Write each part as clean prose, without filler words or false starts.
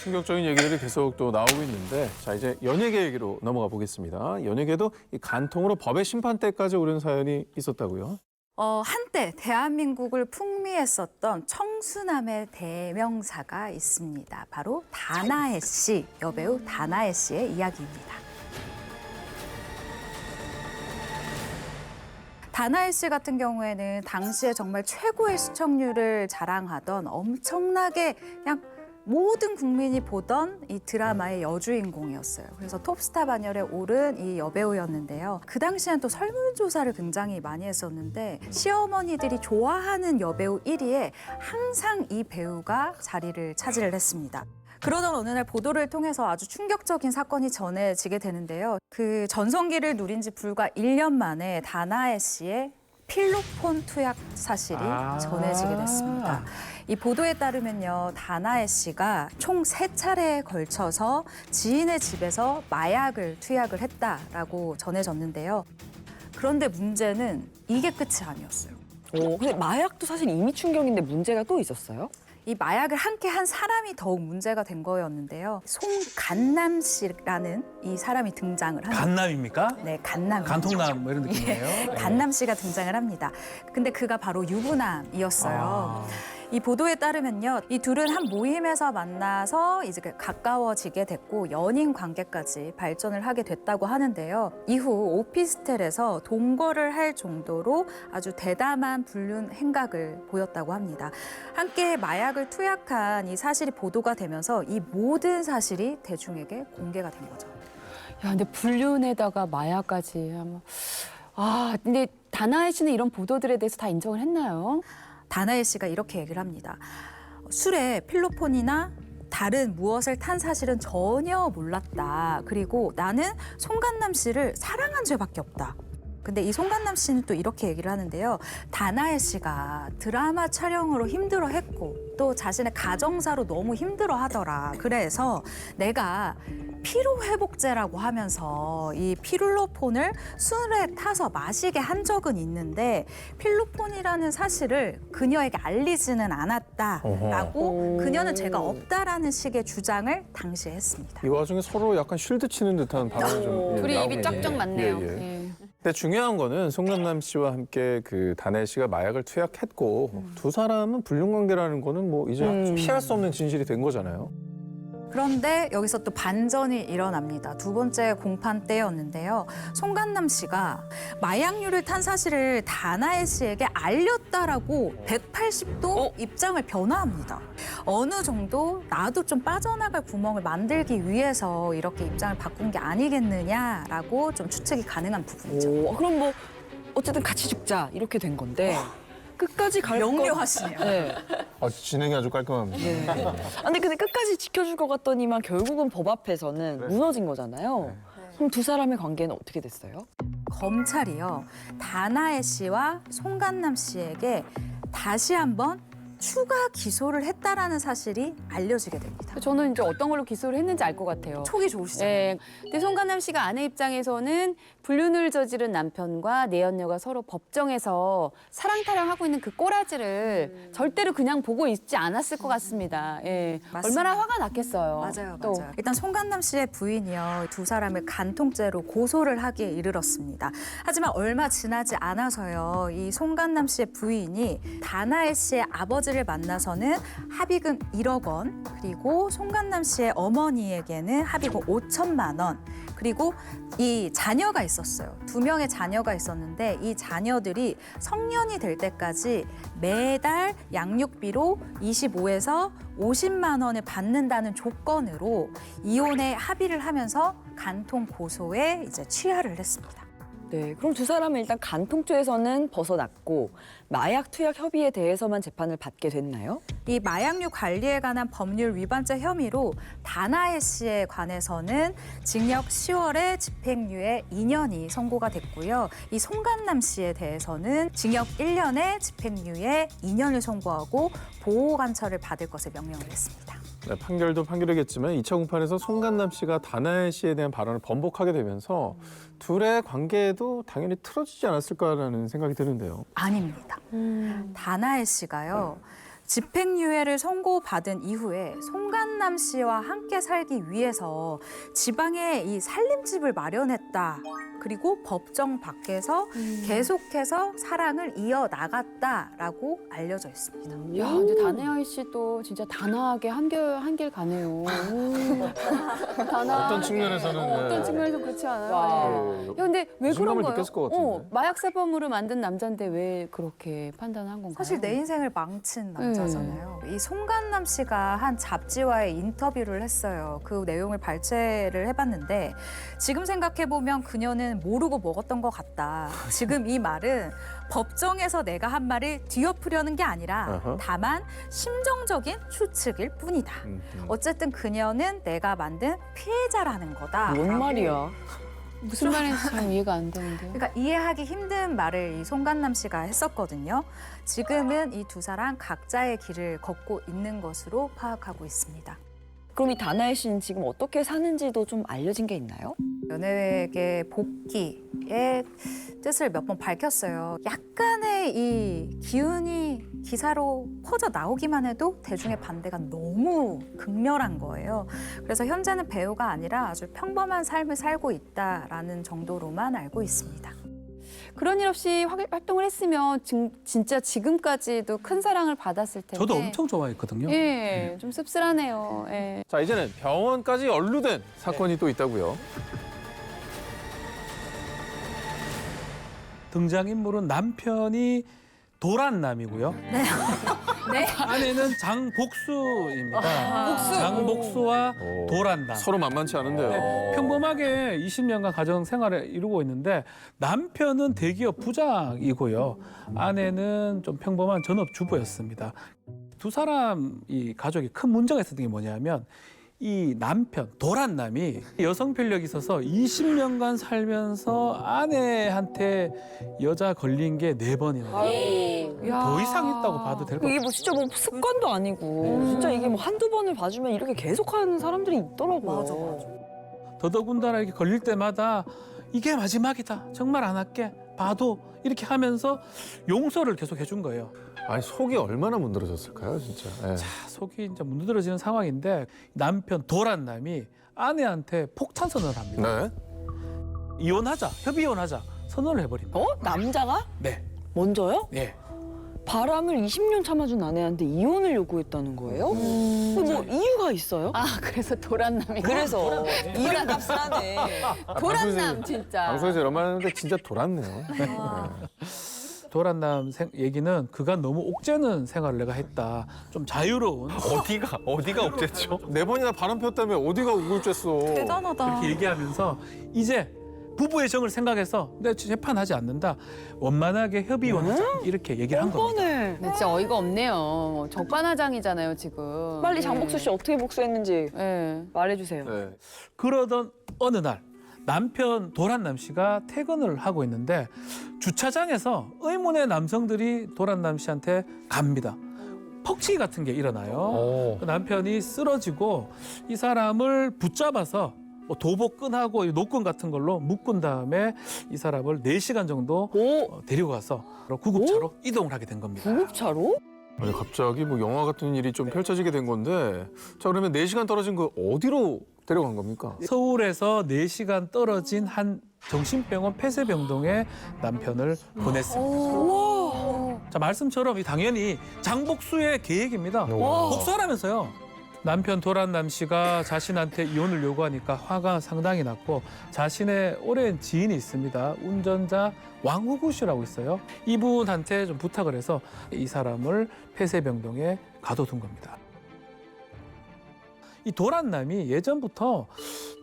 충격적인 얘기들이 계속 또 나오고 있는데, 자 이제 연예계 얘기로 넘어가 보겠습니다. 연예계도 이 간통으로 법의 심판대까지 오른 사연이 있었다고요? 한때 대한민국을 풍미했었던 청수남의 대명사가 있습니다. 바로 다나해 씨, 여배우 다나해 씨의 이야기입니다. 다나해 씨 같은 경우에는 당시에 정말 최고의 시청률을 자랑하던 엄청나게 그냥 모든 국민이 보던 이 드라마의 여주인공이었어요. 그래서 톱스타 반열에 오른 이 여배우였는데요. 그 당시엔 또 설문조사를 굉장히 많이 했었는데 시어머니들이 좋아하는 여배우 1위에 항상 이 배우가 자리를 차지를 했습니다. 그러던 어느 날 보도를 통해서 아주 충격적인 사건이 전해지게 되는데요. 그 전성기를 누린 지 불과 1년 만에 다나해 씨의 필로폰 투약 사실이 전해지게 됐습니다. 이 보도에 따르면요, 다나해 씨가 총 3차례에 걸쳐서 지인의 집에서 마약을 투약을 했다라고 전해졌는데요. 그런데 문제는 이게 끝이 아니었어요. 근데 마약도 사실 이미 충격인데 문제가 또 있었어요? 이 마약을 함께 한 사람이 더욱 문제가 된 거였는데요. 송간남 씨라는 이 사람이 등장을 합니다. 간남입니까? 네, 간남. 간통남 뭐 이런 느낌이에요? 간남 씨가 등장을 합니다. 근데 그가 바로 유부남이었어요. 이 보도에 따르면요, 이 둘은 한 모임에서 만나서 이제 가까워지게 됐고 연인 관계까지 발전을 하게 됐다고 하는데요. 이후 오피스텔에서 동거를 할 정도로 아주 대담한 불륜 행각을 보였다고 합니다. 함께 마약을 투약한 이 사실이 보도가 되면서 이 모든 사실이 대중에게 공개가 된 거죠. 야, 근데 불륜에다가 마약까지 하면 근데 다나해 씨는 이런 보도들에 대해서 다 인정을 했나요? 다나해 씨가 이렇게 얘기를 합니다. 술에 필로폰이나 다른 무엇을 탄 사실은 전혀 몰랐다. 그리고 나는 송간남 씨를 사랑한 죄밖에 없다. 근데 이 송간남 씨는 또 이렇게 얘기를 하는데요. 다나해 씨가 드라마 촬영으로 힘들어했고 또 자신의 가정사로 너무 힘들어하더라. 그래서 내가 피로회복제라고 하면서 이 필로폰을 술에 타서 마시게 한 적은 있는데 필로폰이라는 사실을 그녀에게 알리지는 않았다라고 그녀는 죄가 없다라는 식의 주장을 당시에 했습니다. 이 와중에 서로 약간 쉴드 치는 듯한 발언이 좀 둘이 입이 나오고 쩍쩍 있네요. 맞네요. 예, 예. 예. 근데 중요한 거는 송강남 씨와 함께 그 다나해 씨가 마약을 투약했고 두 사람은 불륜 관계라는 거는 뭐 이제 피할 수 없는 진실이 된 거잖아요. 그런데 여기서 또 반전이 일어납니다. 두 번째 공판 때였는데요. 송간남 씨가 마약류를 탄 사실을 다나해 씨에게 알렸다라고 180도 입장을 변화합니다. 어느 정도 나도 좀 빠져나갈 구멍을 만들기 위해서 이렇게 입장을 바꾼 게 아니겠느냐라고 좀 추측이 가능한 부분이죠. 그럼 뭐 어쨌든 같이 죽자 이렇게 된 건데 끝까지 갈 거. 명료하시네요. 네. 진행이 아주 깔끔합니다. 근데 끝까지 지켜줄 것 같더니만 결국은 법 앞에서는 무너진 거잖아요. 그럼 두 사람의 관계는 어떻게 됐어요? 검찰이요. 다나해 씨와 송간남 씨에게 다시 한번 추가 기소를 했다라는 사실이 알려지게 됩니다. 저는 이제 어떤 걸로 기소를 했는지 알 것 같아요. 촉이 좋으시잖아요. 네. 근데 송간남 씨가 아내 입장에서는 불륜을 저지른 남편과 내연녀가 서로 법정에서 사랑타령하고 있는 그 꼬라지를 절대로 그냥 보고 있지 않았을 것 같습니다. 예. 맞습니다. 얼마나 화가 났겠어요. 맞아요, 또. 맞아요. 일단 송간남 씨의 부인이요, 두 사람을 간통죄로 고소를 하기에 이르렀습니다. 하지만 얼마 지나지 않아서요, 이 송간남 씨의 부인이 다나해 씨의 아버지를 만나서는 합의금 1억 원, 그리고 송간남 씨의 어머니에게는 합의금 5천만 원, 그리고 이 자녀가 있었어요. 2명의 자녀가 있었는데 이 자녀들이 성년이 될 때까지 매달 양육비로 25에서 50만 원을 받는다는 조건으로 이혼에 합의를 하면서 간통 고소에 이제 취하를 했습니다. 네, 그럼 두 사람은 일단 간통죄에서는 벗어났고 마약 투약 협의에 대해서만 재판을 받게 됐나요? 이 마약류 관리에 관한 법률 위반죄 혐의로 다나해 씨에 관해서는 징역 10월에 집행유예 2년이 선고가 됐고요. 이 송간남 씨에 대해서는 징역 1년에 집행유예 2년을 선고하고 보호관찰을 받을 것을 명령을 했습니다. 네, 판결도 판결이겠지만 2차 공판에서 송간남 씨가 다나해 씨에 대한 발언을 번복하게 되면서 둘의 관계도 당연히 틀어지지 않았을까라는 생각이 드는데요. 아닙니다. 다나해 씨가요. 집행유예를 선고받은 이후에 송간남 씨와 함께 살기 위해서 지방에 이 살림집을 마련했다. 그리고 법정 밖에서 계속해서 사랑을 이어나갔다라고 알려져 있습니다. 야, 근데 단혜아이 씨도 진짜 단아하게 한길 가네요. 어떤 측면에서는 어떤 네. 측면에서 그렇지 않아요? 와. 네. 야, 근데 왜 그런 무신감을 거예요? 느꼈을 것 같은데. 마약 사범으로 만든 남자인데 왜 그렇게 판단한 건가요? 사실 내 인생을 망친 남자잖아요. 이 송간남 씨가 한 잡지와의 인터뷰를 했어요. 그 내용을 발췌를 해봤는데 지금 생각해보면 그녀는 모르고 먹었던 것 같다. 지금 이 말은 법정에서 내가 한 말을 뒤엎으려는 게 아니라 어허. 다만 심정적인 추측일 뿐이다. 어쨌든 그녀는 내가 만든 피해자라는 거다. 뭔 말이야? 무슨 말인지 잘 이해가 안 되는데요. 그러니까 이해하기 힘든 말을 이 송간남 씨가 했었거든요. 지금은 이 두 사람 각자의 길을 걷고 있는 것으로 파악하고 있습니다. 그럼 이 다나엘 씨는 지금 어떻게 사는지도 좀 알려진 게 있나요? 연예계 복귀의 뜻을 몇 번 밝혔어요. 약간의 이 기운이 기사로 퍼져 나오기만 해도 대중의 반대가 너무 극렬한 거예요. 그래서 현재는 배우가 아니라 아주 평범한 삶을 살고 있다라는 정도로만 알고 있습니다. 그런 일 없이 활동을 했으면 진짜 지금까지도 큰 사랑을 받았을 텐데. 저도 엄청 좋아했거든요. 예, 좀 씁쓸하네요. 예. 자, 이제는 병원까지 연루된 사건이 또 있다고요. 등장인물은 남편이 도란남이고요. 네. 아내는 장복수입니다. 장복수와 오. 도란남. 서로 만만치 않은데요. 네, 평범하게 20년간 가정 생활을 이루고 있는데 남편은 대기업 부장이고요. 아내는 좀 평범한 전업주부였습니다. 두 사람 이 가족이 큰 문제가 있었던 게 뭐냐면 이 남편 도란남이 여성 편력이 있어서 20년간 살면서 아내한테 여자 걸린 게 4번이나 야. 더 이상 있다고 봐도 될 것 이게 같아요. 뭐 진짜 뭐 습관도 아니고 진짜 이게 뭐 한두 번을 봐주면 이렇게 계속하는 사람들이 있더라고요. 더더군다나 이렇게 걸릴 때마다 이게 마지막이다. 정말 안 할게. 봐도 이렇게 하면서 용서를 계속 해준 거예요. 아니, 속이 얼마나 문드러졌을까요, 진짜. 예. 속이 이제 문드러지는 상황인데 남편 도란남이 아내한테 폭탄 선언을 합니다. 네. 이혼하자, 협의 이혼하자 선언을 해버립니다. 어? 남자가? 네, 먼저요? 예. 바람을 20년 참아준 아내한테 이혼을 요구했다는 거예요? 근데 뭐 이유가 있어요? 아, 그래서 도란남이. 그래서 이런 값을 하네. 도란남, 진짜. 방송에서 이런 말 하는데 진짜 돌았네요. 도란남 얘기는 그가 너무 옥죄는 생활을 내가 했다. 좀 자유로운 어디가 억제죠? 4번이나 바람 폈다며 어디가 우울했어. 대단하다. 이렇게 얘기하면서 이제 부부의 정을 생각해서 내 재판하지 않는다. 원만하게 협의 이혼하자. 이렇게 얘기를 한 겁니다. 뻔해. 근데 진짜 어이가 없네요. 적반하장이잖아요, 지금. 빨리 장복수 씨 어떻게 복수했는지 예. 말해주세요. 네. 그러던 어느 날 남편 도란남 씨가 퇴근을 하고 있는데 주차장에서 의문의 남성들이 도란남 씨한테 갑니다. 퍽치기 같은 게 일어나요. 그 남편이 쓰러지고 이 사람을 붙잡아서 뭐 도복끈하고 노끈 같은 걸로 묶은 다음에 이 사람을 4시간 정도 데리고 가서 구급차로 이동을 하게 된 겁니다. 구급차로? 아니, 갑자기 뭐 영화 같은 일이 좀 펼쳐지게 된 건데, 자, 그러면 4시간 떨어진 거 어디로 데려간 겁니까? 서울에서 4시간 떨어진 한 정신병원 폐쇄병동에 남편을 보냈습니다. 자, 말씀처럼 당연히 장복수의 계획입니다. 복수하라면서요. 남편 도란남 씨가 자신한테 이혼을 요구하니까 화가 상당히 났고 자신의 오랜 지인이 있습니다. 운전자 왕후구 씨라고 있어요. 이분한테 좀 부탁을 해서 이 사람을 폐쇄병동에 가둬둔 겁니다. 이 도란남이 예전부터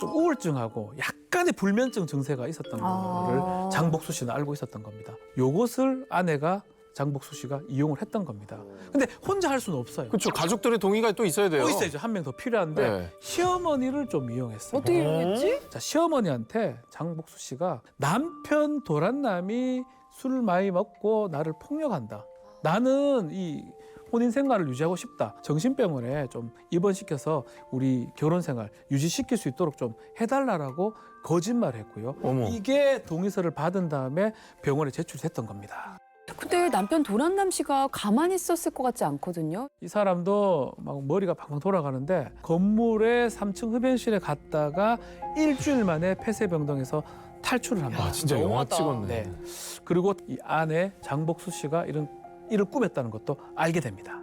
좀 우울증하고 약간의 불면증 증세가 있었던 거를 장복수 씨는 알고 있었던 겁니다. 요것을 아내가 장복수 씨가 이용을 했던 겁니다. 근데 혼자 할 수는 없어요. 그렇죠. 가족들의 동의가 또 있어야 돼요. 또 있어야죠. 한 명 더 필요한데 네. 시어머니를 좀 이용했어요. 어떻게 이용했지? 자, 시어머니한테 장복수 씨가 남편 도란남이 술을 많이 먹고 나를 폭력한다. 나는 이 혼인 생활을 유지하고 싶다. 정신병원에 좀 입원시켜서 우리 결혼 생활 유지시킬 수 있도록 좀 해달라고 거짓말했고요. 어머. 이게 동의서를 받은 다음에 병원에 제출했던 겁니다. 근데 남편 도란남 씨가 가만히 있었을 것 같지 않거든요. 이 사람도 막 머리가 팡팡 돌아가는데 건물의 3층 흡연실에 갔다가 일주일 만에 폐쇄병동에서 탈출을 합니다. 아, 진짜 영화 너무하다. 찍었네. 네. 그리고 이 아내 장복수 씨가 이런 일을 꾸몄다는 것도 알게 됩니다.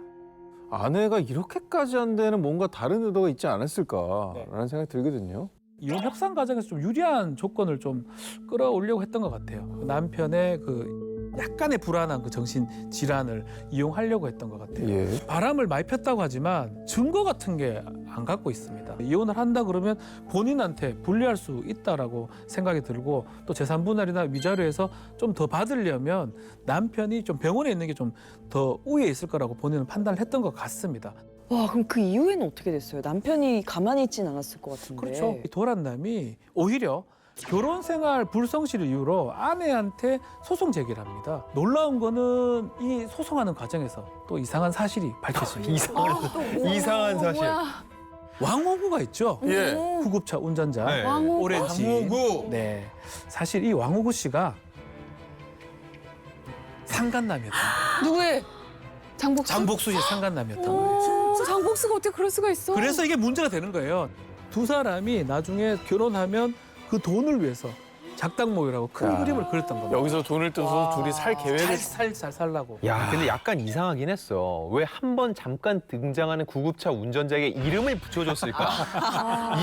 아내가 이렇게까지 한 데는 뭔가 다른 의도가 있지 않았을까라는 생각이 들거든요. 이혼 협상 과정에서 좀 유리한 조건을 좀 끌어올려고 했던 것 같아요. 남편의 그 약간의 불안한 그 정신 질환을 이용하려고 했던 것 같아요. 예. 바람을 많이 폈다고 하지만 증거 같은 게 안 갖고 있습니다. 이혼을 한다 그러면 본인한테 불리할 수 있다라고 생각이 들고 또 재산 분할이나 위자료에서 좀 더 받으려면 남편이 좀 병원에 있는 게 좀 더 우위에 있을 거라고 본인은 판단을 했던 것 같습니다. 와, 그럼 그 이후에는 어떻게 됐어요? 남편이 가만히 있진 않았을 것 같은데. 그렇죠. 이 도란남이 오히려 결혼 생활 불성실을 이유로 아내한테 소송 제기를 합니다. 놀라운 거는 이 소송하는 과정에서 또 이상한 사실이 밝혀집니다. 이상한 사실. 왕호구가 있죠. 예. 구급차 운전자 네. 왕호. 오렌지. 왕호구. 네, 사실 이 왕호구 씨가 상간남이었다. 누구의? 장복수? 장복수 씨의 상간남이었던 거예요. 진짜 장복수가 어떻게 그럴 수가 있어? 그래서 이게 문제가 되는 거예요. 두 사람이 나중에 결혼하면 그 돈을 위해서 작당 모의라고 큰 야. 그림을 그렸던 겁니다. 여기서 돈을 떠서 둘이 살 계획을 잘 살라고. 야, 근데 약간 이상하긴 했어. 왜 한 번 잠깐 등장하는 구급차 운전자에게 이름을 붙여줬을까?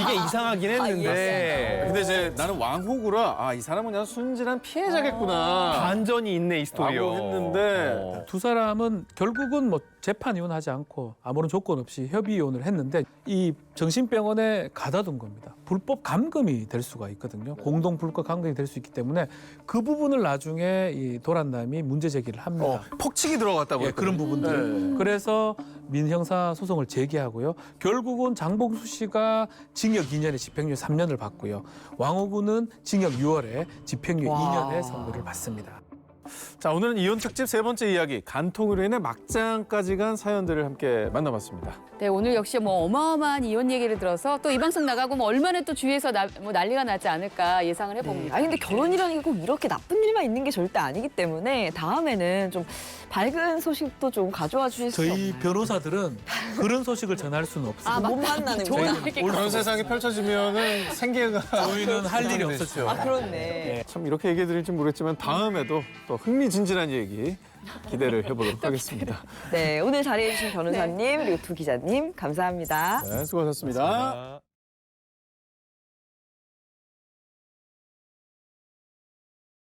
이게 이상하긴 했는데. 근데 이제 나는 왕호구라 아 이 사람은 그냥 순진한 피해자겠구나 반전이 있네, 이 스토리요. 라고 했는데 어. 두 사람은 결국은 뭐 재판 이혼하지 않고 아무런 조건 없이 협의 이혼을 했는데 이 정신병원에 가다둔 겁니다. 불법 감금이 될 수가 있거든요. 공동 불법 감금이 될 수 있기 때문에 그 부분을 나중에 이 도란남이 문제 제기를 합니다. 폭칙이 들어갔다고 예, 그런 부분들. 네. 그래서 민형사 소송을 제기하고요. 결국은 장복수 씨가 징역 2년에 집행유예 3년을 받고요. 왕호구는 징역 6월에 집행유예 와. 2년의 선고를 받습니다. 자 오늘은 이혼 특집 세 번째 이야기 간통으로 인해 막장까지 간 사연들을 함께 만나봤습니다. 네, 오늘 역시 뭐 어마어마한 이혼 얘기를 들어서 또 이 방송 나가고 뭐 얼마나 또 주위에서 뭐 난리가 나지 않을까 예상을 해봅니다. 아니 근데 결혼이라는 게 꼭 이렇게 나쁜 일만 있는 게 절대 아니기 때문에 다음에는 좀 밝은 소식도 좀 가져와 주실 수 저희 없나요? 변호사들은 그런 소식을 전할 수는 없어요. 못 만나는 거야? 그런 세상이 펼쳐지면은 생계가 저희는 할 일이 없었죠. 아 그렇네. 참 이렇게 얘기해 드릴지 모르겠지만 다음에도 또 흥미진진한 얘기 기대를 해보도록 하겠습니다. 네, 오늘 자리해 주신 변호사님 그리고 두 기자님 감사합니다. 네, 수고하셨습니다.